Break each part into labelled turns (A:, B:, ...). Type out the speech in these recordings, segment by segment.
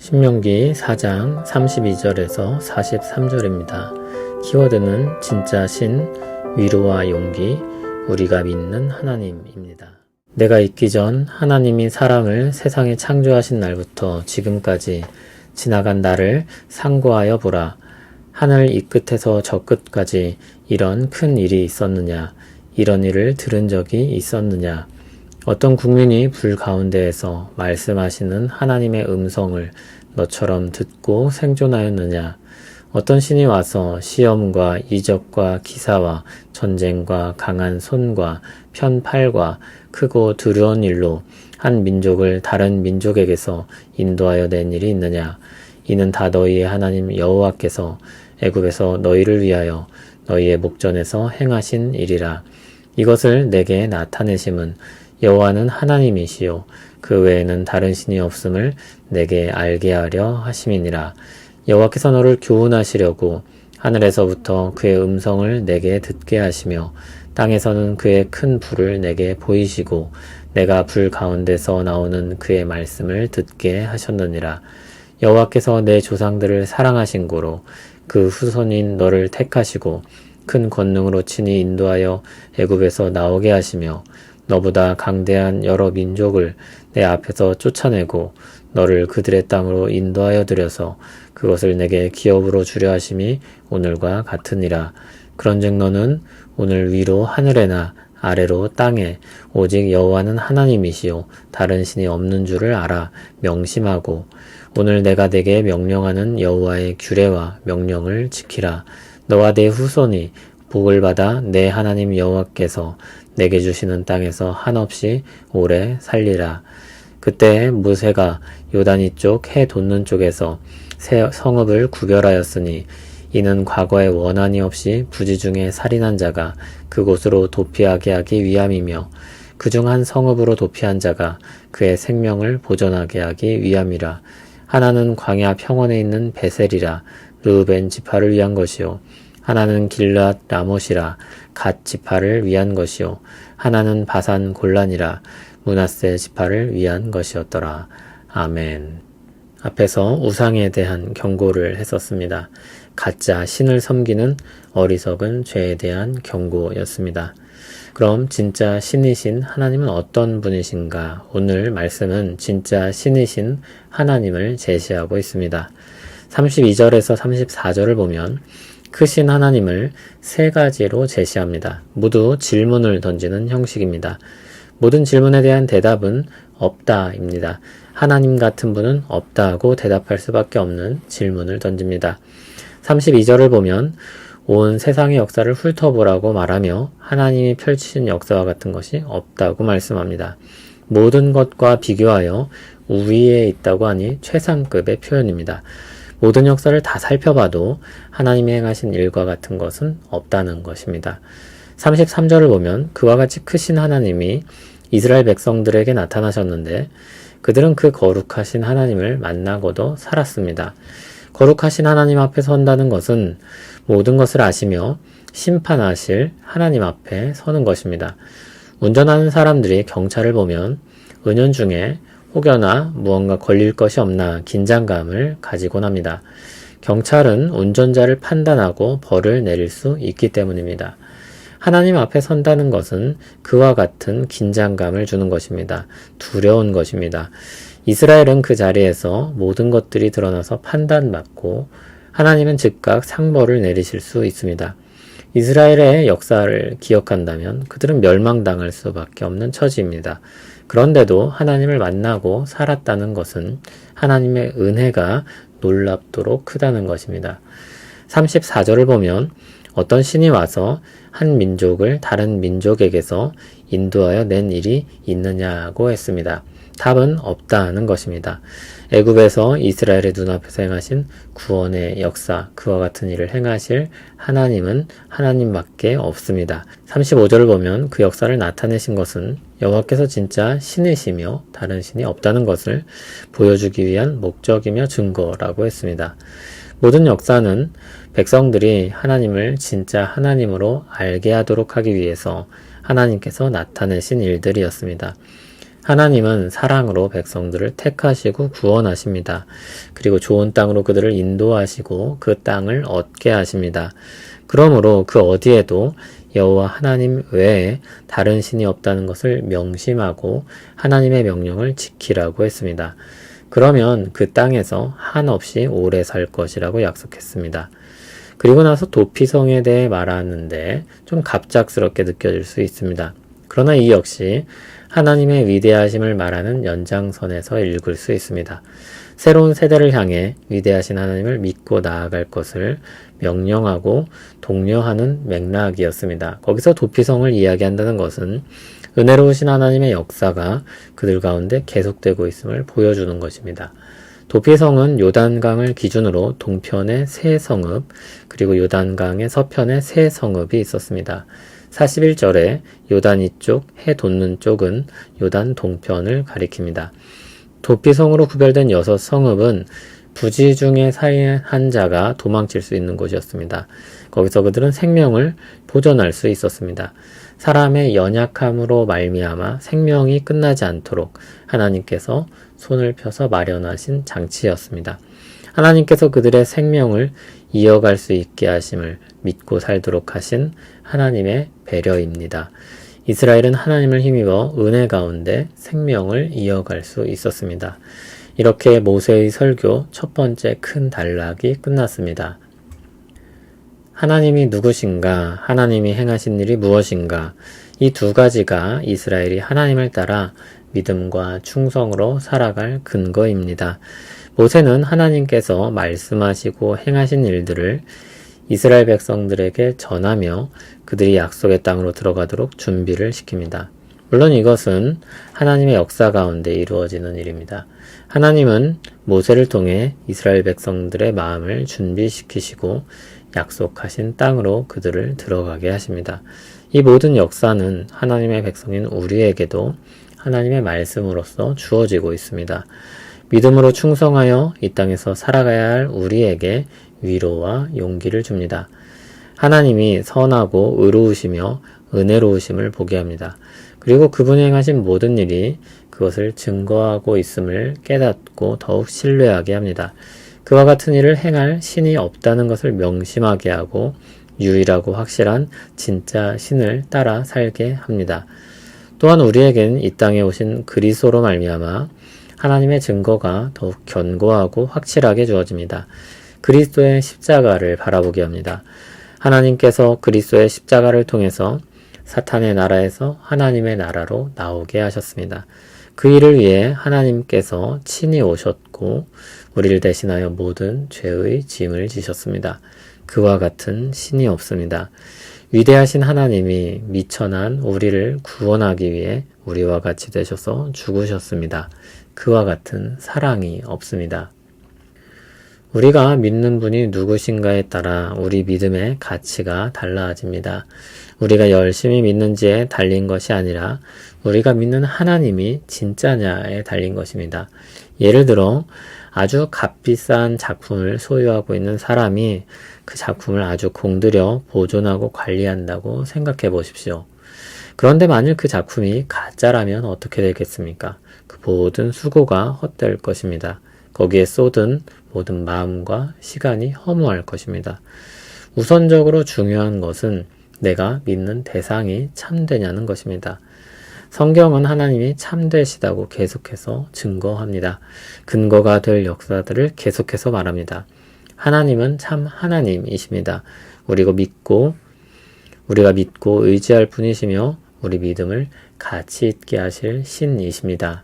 A: 신명기 4장 32절에서 43절입니다. 키워드는 진짜 신, 위로와 용기, 우리가 믿는 하나님입니다. 내가 있기 전 하나님이 사람을 세상에 창조하신 날부터 지금까지 지나간 나를 상고하여 보라. 하늘 이 끝에서 저 끝까지 이런 큰 일이 있었느냐? 이런 일을 들은 적이 있었느냐? 어떤 국민이 불 가운데에서 말씀하시는 하나님의 음성을 너처럼 듣고 생존하였느냐? 어떤 신이 와서 시험과 이적과 기사와 전쟁과 강한 손과 편팔과 크고 두려운 일로 한 민족을 다른 민족에게서 인도하여 낸 일이 있느냐? 이는 다 너희의 하나님 여호와께서 애굽에서 너희를 위하여 너희의 목전에서 행하신 일이라. 이것을 내게 나타내심은 여호와는 하나님이시요 그 외에는 다른 신이 없음을 내게 알게 하려 하심이니라. 여호와께서 너를 교훈하시려고 하늘에서부터 그의 음성을 내게 듣게 하시며 땅에서는 그의 큰 불을 내게 보이시고 내가 불 가운데서 나오는 그의 말씀을 듣게 하셨느니라. 여호와께서 내 조상들을 사랑하신 고로 그 후손인 너를 택하시고 큰 권능으로 친히 인도하여 애굽에서 나오게 하시며 너보다 강대한 여러 민족을 내 앞에서 쫓아내고 너를 그들의 땅으로 인도하여 들여서 그것을 내게 기업으로 주려 하심이 오늘과 같으니라. 그런즉 너는 오늘 위로 하늘에나 아래로 땅에 오직 여호와는 하나님이시요 다른 신이 없는 줄을 알아 명심하고 오늘 내가 내게 명령하는 여호와의 규례와 명령을 지키라. 너와 내 후손이 복을 받아 내 하나님 여호와께서 내게 주시는 땅에서 한없이 오래 살리라. 그때 모세가 요단 이쪽 해 돋는 쪽에서 세 성읍을 구별하였으니 이는 과거에 원한이 없이 부지 중에 살인한 자가 그곳으로 도피하게 하기 위함이며 그중 한 성읍으로 도피한 자가 그의 생명을 보존하게 하기 위함이라. 하나는 광야 평원에 있는 베셀이라 르우벤 지파를 위한 것이요 하나는 길앗 라못이라 갓 지파를 위한 것이요 하나는 바산 골란이라 므낫세 지파를 위한 것이었더라. 아멘. 앞에서 우상에 대한 경고를 했었습니다. 가짜 신을 섬기는 어리석은 죄에 대한 경고였습니다. 그럼 진짜 신이신 하나님은 어떤 분이신가? 오늘 말씀은 진짜 신이신 하나님을 제시하고 있습니다. 32절에서 34절을 보면 크신 하나님을 세 가지로 제시합니다. 모두 질문을 던지는 형식입니다. 모든 질문에 대한 대답은 없다입니다. 하나님 같은 분은 없다고 대답할 수밖에 없는 질문을 던집니다. 32절을 보면 온 세상의 역사를 훑어보라고 말하며 하나님이 펼치신 역사와 같은 것이 없다고 말씀합니다. 모든 것과 비교하여 우위에 있다고 하니 최상급의 표현입니다. 모든 역사를 다 살펴봐도 하나님이 행하신 일과 같은 것은 없다는 것입니다. 33절을 보면 그와 같이 크신 하나님이 이스라엘 백성들에게 나타나셨는데 그들은 그 거룩하신 하나님을 만나고도 살았습니다. 거룩하신 하나님 앞에 선다는 것은 모든 것을 아시며 심판하실 하나님 앞에 서는 것입니다. 운전하는 사람들이 경찰을 보면 은연중에 혹여나 무언가 걸릴 것이 없나 긴장감을 가지곤 합니다. 경찰은 운전자를 판단하고 벌을 내릴 수 있기 때문입니다. 하나님 앞에 선다는 것은 그와 같은 긴장감을 주는 것입니다. 두려운 것입니다. 이스라엘은 그 자리에서 모든 것들이 드러나서 판단받고 하나님은 즉각 상벌을 내리실 수 있습니다. 이스라엘의 역사를 기억한다면 그들은 멸망당할 수밖에 없는 처지입니다. 그런데도 하나님을 만나고 살았다는 것은 하나님의 은혜가 놀랍도록 크다는 것입니다. 34절을 보면 어떤 신이 와서 한 민족을 다른 민족에게서 인도하여 낸 일이 있느냐고 했습니다. 답은 없다는 것입니다. 애굽에서 이스라엘의 눈앞에서 행하신 구원의 역사, 그와 같은 일을 행하실 하나님은 하나님밖에 없습니다. 35절을 보면 그 역사를 나타내신 것은 여호와께서 진짜 신이시며 다른 신이 없다는 것을 보여주기 위한 목적이며 증거라고 했습니다. 모든 역사는 백성들이 하나님을 진짜 하나님으로 알게 하도록 하기 위해서 하나님께서 나타내신 일들이었습니다. 하나님은 사랑으로 백성들을 택하시고 구원하십니다. 그리고 좋은 땅으로 그들을 인도하시고 그 땅을 얻게 하십니다. 그러므로 그 어디에도 여호와 하나님 외에 다른 신이 없다는 것을 명심하고 하나님의 명령을 지키라고 했습니다. 그러면 그 땅에서 한없이 오래 살 것이라고 약속했습니다. 그리고 나서 도피성에 대해 말하는데 좀 갑작스럽게 느껴질 수 있습니다. 그러나 이 역시 하나님의 위대하심을 말하는 연장선에서 읽을 수 있습니다. 새로운 세대를 향해 위대하신 하나님을 믿고 나아갈 것을 명령하고 독려하는 맥락이었습니다. 거기서 도피성을 이야기한다는 것은 은혜로우신 하나님의 역사가 그들 가운데 계속되고 있음을 보여주는 것입니다. 도피성은 요단강을 기준으로 동편에 세 성읍, 그리고 요단강의 서편에 세 성읍이 있었습니다. 41절에 요단 이쪽, 해 돋는 쪽은 요단 동편을 가리킵니다. 도피성으로 구별된 6성읍은 부지 중에 살인한 자가 도망칠 수 있는 곳이었습니다. 거기서 그들은 생명을 보존할 수 있었습니다. 사람의 연약함으로 말미암아 생명이 끝나지 않도록 하나님께서 손을 펴서 마련하신 장치였습니다. 하나님께서 그들의 생명을 이어갈 수 있게 하심을 믿고 살도록 하신 하나님의 배려입니다. 이스라엘은 하나님을 힘입어 은혜 가운데 생명을 이어갈 수 있었습니다. 이렇게 모세의 설교 첫 번째 큰 단락이 끝났습니다. 하나님이 누구신가? 하나님이 행하신 일이 무엇인가? 이 두 가지가 이스라엘이 하나님을 따라 믿음과 충성으로 살아갈 근거입니다. 모세는 하나님께서 말씀하시고 행하신 일들을 이스라엘 백성들에게 전하며 그들이 약속의 땅으로 들어가도록 준비를 시킵니다. 물론 이것은 하나님의 역사 가운데 이루어지는 일입니다. 하나님은 모세를 통해 이스라엘 백성들의 마음을 준비시키시고 약속하신 땅으로 그들을 들어가게 하십니다. 이 모든 역사는 하나님의 백성인 우리에게도 하나님의 말씀으로서 주어지고 있습니다. 믿음으로 충성하여 이 땅에서 살아가야 할 우리에게 위로와 용기를 줍니다. 하나님이 선하고 의로우시며 은혜로우심을 보게 합니다. 그리고 그분이 행하신 모든 일이 그것을 증거하고 있음을 깨닫고 더욱 신뢰하게 합니다. 그와 같은 일을 행할 신이 없다는 것을 명심하게 하고 유일하고 확실한 진짜 신을 따라 살게 합니다. 또한 우리에겐 이 땅에 오신 그리스도로 말미암아 하나님의 증거가 더욱 견고하고 확실하게 주어집니다. 그리스도의 십자가를 바라보게 합니다. 하나님께서 그리스도의 십자가를 통해서 사탄의 나라에서 하나님의 나라로 나오게 하셨습니다. 그 일을 위해 하나님께서 친히 오셨고 우리를 대신하여 모든 죄의 짐을 지셨습니다. 그와 같은 신이 없습니다. 위대하신 하나님이 미천한 우리를 구원하기 위해 우리와 같이 되셔서 죽으셨습니다. 그와 같은 사랑이 없습니다. 우리가 믿는 분이 누구신가에 따라 우리 믿음의 가치가 달라집니다. 우리가 열심히 믿는지에 달린 것이 아니라 우리가 믿는 하나님이 진짜냐에 달린 것입니다. 예를 들어 아주 값비싼 작품을 소유하고 있는 사람이 그 작품을 아주 공들여 보존하고 관리한다고 생각해 보십시오. 그런데 만일 그 작품이 가짜라면 어떻게 되겠습니까? 그 모든 수고가 헛될 것입니다. 거기에 쏟은 모든 마음과 시간이 허무할 것입니다. 우선적으로 중요한 것은 내가 믿는 대상이 참되냐는 것입니다. 성경은 하나님이 참되시다고 계속해서 증거합니다. 근거가 될 역사들을 계속해서 말합니다. 하나님은 참 하나님이십니다. 우리가 믿고 의지할 분이시며 우리 믿음을 가치 있게 하실 신이십니다.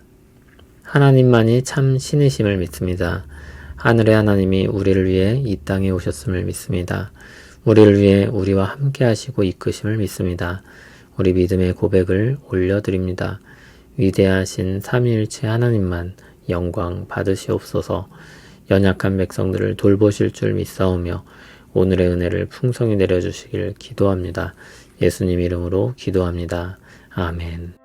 A: 하나님만이 참 신이심을 믿습니다. 하늘의 하나님이 우리를 위해 이 땅에 오셨음을 믿습니다. 우리를 위해 우리와 함께 하시고 이끄심을 믿습니다. 우리 믿음의 고백을 올려드립니다. 위대하신 삼위일체 하나님만 영광 받으시옵소서. 연약한 백성들을 돌보실 줄 믿사오며 오늘의 은혜를 풍성히 내려주시길 기도합니다. 예수님 이름으로 기도합니다. 아멘.